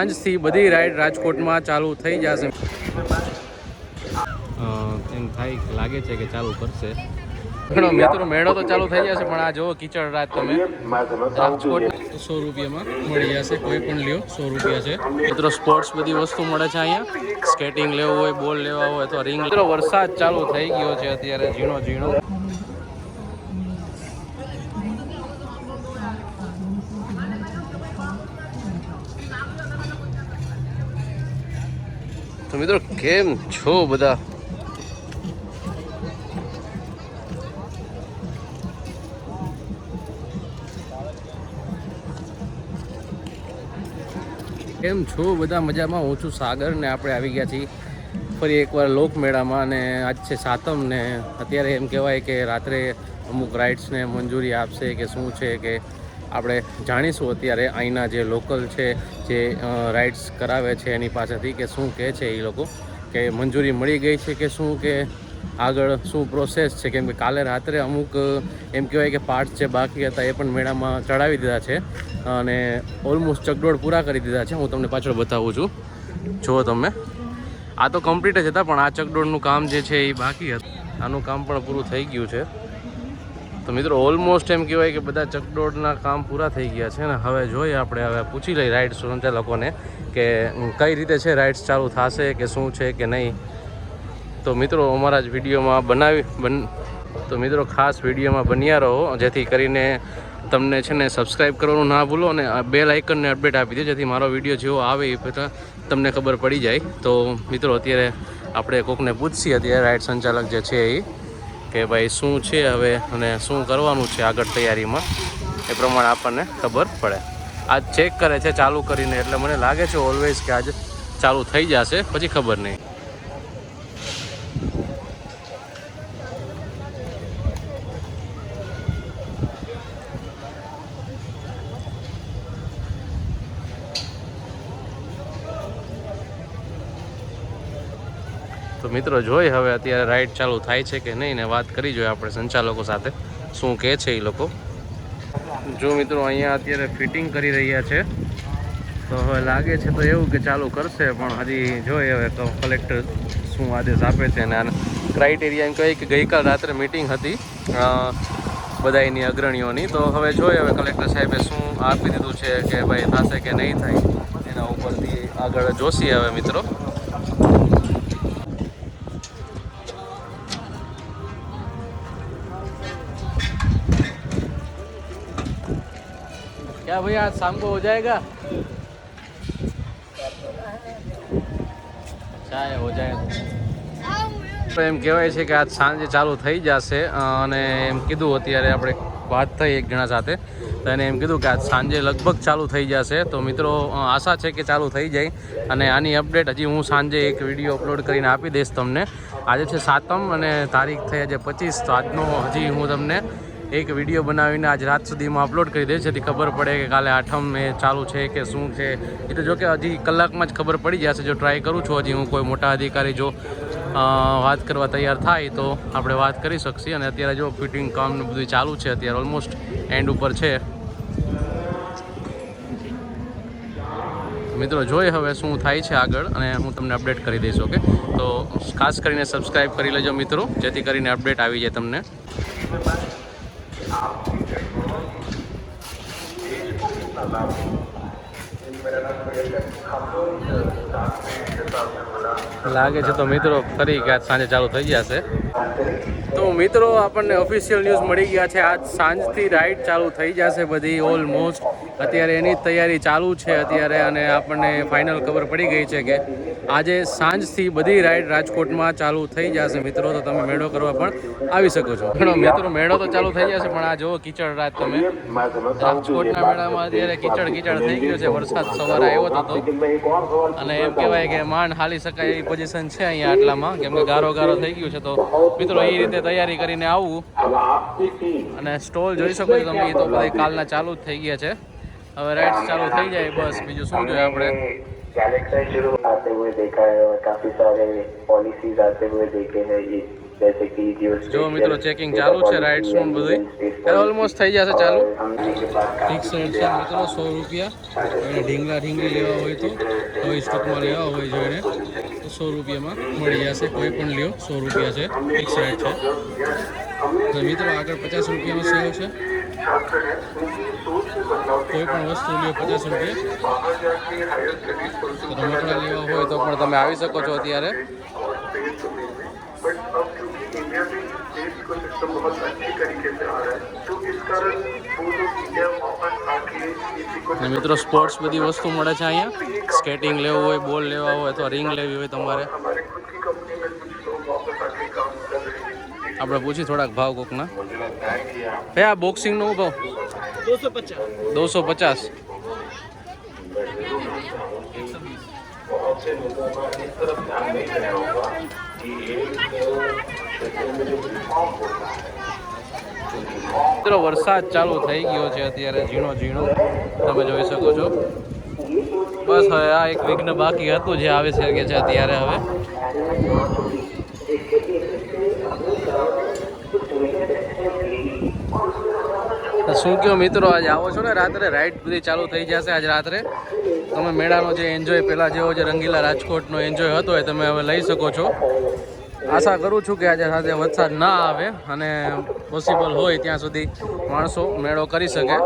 આજથી બધી રાઈડ રાજકોટમાં ચાલુ થઈ જશે. એમ થાય લાગે છે કે ચાલુ કરશે. મિત્રો મેળો તો ચાલુ થઈ જશે પણ આ જો કીચડ રાત તમે રાજકોટ 100 રૂપિયામાં મળી જશે. કોઈ પણ લ્યો 100 રૂપિયા છે. મિત્રો સ્પોર્ટ્સ બધી વસ્તુ મળે છે અહીંયા. સ્કેટિંગ લેવું હોય, બોલ લેવા હોય તો રિંગ. મિત્રો વરસાદ ચાલુ થઈ ગયો છે અત્યારે ઝીણો ઝીણો. તો મિત્રો કેમ છો બધા? કેમ છો બધા? મજામાં? હું છું સાગર ને આપણે આવી ગયા છીએ ફરી એકવાર લોકમેળામાં. અને આજ છે સાતમ ને અત્યારે એમ કહેવાય કે રાત્રે અમુક રાઇડ્સને મંજૂરી આપશે કે શું છે કે આપણે જાણીશું અત્યારે અહીંના જે લોકલ છે જે રાઇડ્સ કરાવે છે એની પાસેથી કે શું કહે છે એ લોકો, કે મંજૂરી મળી ગઈ છે કે શું, કે આગળ શું પ્રોસેસ છે. કેમ કે કાલે રાત્રે અમુક એમ કહેવાય કે પાર્ટ્સ જે બાકી હતા એ પણ મેળામાં ચડાવી દીધા છે અને ઓલમોસ્ટ ચકડોળ પૂરા કરી દીધા છે. હું તમને પાછળ બતાવું છું. જુઓ તમે, આ તો કમ્પ્લીટ જ હતા પણ આ ચકડોળનું કામ જે છે એ બાકી હતું. આનું કામ પણ પૂરું થઈ ગયું છે. તો મિત્રો ઓલમોસ્ટ એમ કહેવાય કે બધા ચકડોળના કામ પૂરા થઈ ગયા છે ને હવે જોઈએ આપણે, હવે પૂછી લઈ રાઇડ સંચાલકોને કે કઈ રીતે છે રાઇડ્સ ચાલુ થશે કે શું છે કે નહીં. તો મિત્રો અમારા જ વિડીયોમાં તો મિત્રો ખાસ વિડીયોમાં બન્યા રહો જેથી કરીને તમને છે ને સબસ્ક્રાઈબ કરવાનું ના ભૂલો અને બેલ આઇકનને અપડેટ આપી દો જેથી મારો વિડીયો જેવો આવે એ પહેલાં તમને ખબર પડી જાય. તો મિત્રો અત્યારે આપણે કોકને પૂછીએ અત્યારે રાઇડ સંચાલક જે છે એ કે ભાઈ શું છે હવે અને શું કરવાનું છે આગળ તૈયારીમાં, એ પ્રમાણે આપણને ખબર પડે. આજ ચેક કરે છે ચાલુ કરીને, એટલે મને લાગે છે ઓલવેઝ કે આજ ચાલુ થઈ જશે, પછી ખબર નહીં. તો મિત્રો જોઈ હવે અત્યારે રાઈડ ચાલુ થાય છે કે નહીં ને વાત કરી જોઈએ આપણે સંચાલકો સાથે શું કહે છે એ લોકો. જો મિત્રો અહીંયા અત્યારે ફિટિંગ કરી રહ્યા છે તો હવે લાગે છે તો એવું કે ચાલુ કરશે પણ હજી જોઈએ હવે તો કલેક્ટર શું આદેશ આપે છે. અને ક્રાઇટેરિયા એમ કહે કે ગઈકાલ રાત્રે મિટિંગ હતી બધાની અગ્રણીઓની, તો હવે જોઈએ હવે કલેક્ટર સાહેબે શું આપી દીધું છે કે ભાઈ થશે કે નહીં થાય એના ઉપરથી આગળ જોશી હવે મિત્રો. क्या भैया आज शाम को हो जाएगा? अच्छा है, हो जाएगा. એમ કહેવાય છે કે આજ સાંજે ચાલુ થઈ જશે અને એમ કીધું અત્યારે આપણે વાત થઈ એક જણા સાથે તો એને એમ કીધું કે આજ સાંજે લગભગ ચાલુ થઈ જશે. તો મિત્રો આશા છે કે ચાલુ થઈ જાય અને આની અપડેટ હજી હું સાંજે એક વિડીયો અપલોડ કરીને આપી દઈશ તમને. આજે છે સાતમ અને તારીખ થઈ આજે 25, તો આજનો હજી હું તમને એક વિડીયો બનાવીને આજ રાત સુધીમાં અપલોડ કરી દઈશ જેથી ખબર પડે કે કાલે આઠમ ચાલુ છે કે શું છે. એ તો જો કે હજી કલાકમાં જ ખબર પડી જશે. જો ટ્રાય કરું છું હજી હું કોઈ મોટા અધિકારી જો વાત કરવા તૈયાર થાય તો આપણે વાત કરી શકીએ. અને અત્યારે જો ફિટિંગ કામ બધું ચાલુ છે, અત્યારે ઓલમોસ્ટ એન્ડ ઉપર છે. મિત્રો જોઈએ હવે શું થાય છે આગળ અને હું તમને અપડેટ કરી દઈશ. ઓકે, તો ખાસ કરીને સબસ્ક્રાઈબ કરી લેજો મિત્રો જેથી કરીને અપડેટ આવી જાય તમને. લાગે છે તો મિત્રો ફરી કે આજ સાંજે ચાલુ થઈ જશે. તો મિત્રો આપણને ઓફિશિયલ ન્યૂઝ મળી ગયા છે આજ સાંજથી રાઈડ ચાલુ થઈ જશે બધી ઓલમોસ્ટ. અત્યારે એની તૈયારી ચાલુ છે અત્યારે અને આપણને ફાઇનલ ખબર પડી ગઈ છે કે આજે સાંજથી બધી રાઈડ રાજકોટમાં ચાલુ થઈ જશે મિત્રો. તો તમે મેળો કરવા પણ આવી શકો છો. મિત્રો મેળો તો ચાલુ થઈ જશે પણ આ જો કીચડ રાત તમે રાજકોટના મેળામાં અત્યારે કીચડ થઈ ગયો છે. વરસાદ સવારે આવ્યો હતો અને એમ કહેવાય કે માંડ હાલી શકાય એવી પોઝિશન છે અહીંયા આટલામાં, કેમ કે ગારો થઈ ગયું છે. તો મિત્રો એ રીતે તૈયારી કરીને આવવું અને સ્ટોલ જોઈ શકો છો તમે, તો બધા કાલના ચાલુ જ થઈ ગયા છે. હવે રાઇડ્સ ચાલુ થઈ જાય બસ, બીજું શું જોઈએ આપણે. गैलेक्सी शुरू आते हुए देखा है और काफी सारे पॉलिसीज आते हुए देखे हैं. ये જો મિત્રો ચેકિંગ ચાલુ છે રાઇડ્સનું બધું ઓલમોસ્ટ થઈ જશે ચાલુ. ફિક્સ રેટ છે મિત્રો 100 રૂપિયા. એને ઢીંગલી લેવા હોય તો કોઈ સ્ટોકમાં લેવા હોય જો એને તો 100 રૂપિયામાં મળી જશે. કોઈ પણ લ્યો 100 રૂપિયા છે, ફિક્સ રેટ છે. તો મિત્રો આગળ 50 રૂપિયાનો સેલ છે. કોઈ પણ વસ્તુ લ્યો 50 રૂપિયા. રમકડા લેવા હોય તો પણ તમે આવી શકો છો અત્યારે. મિત્રો સ્પોર્ટ્સ બધી વસ્તુ મળે છે અહીંયા. સ્કેટિંગ લેવું હોય, બોલ લેવા હોય અથવા રિંગ લેવી હોય તમારે. આપણે પૂછી થોડાક ભાવ કોકના. હે આ બોક્સિંગનો ભાવ 250. મિત્રો વરસાદ ચાલુ થઈ ગયો છે અત્યારે, ઝીણો તમે જોઈ શકો છો. બસ હવે આ એક વિઘ્ન બાકી હતું જે આવી શકે છે અત્યારે. હવે શું કહો મિત્રો, આજે આવો છો ને રાત્રે રાઈડ બધી ચાલુ થઈ જશે આજ રાત્રે. તમે મેળાનો જે એન્જોય પહેલાં જેવો જે રંગીલા રાજકોટનો એન્જોય હતો એ તમે હવે લઈ શકો છો. આશા કરું છું કે આજે સાથે વરસાદ ના આવે અને પોસિબલ હોય ત્યાં સુધી માણસો મેળો કરી શકે.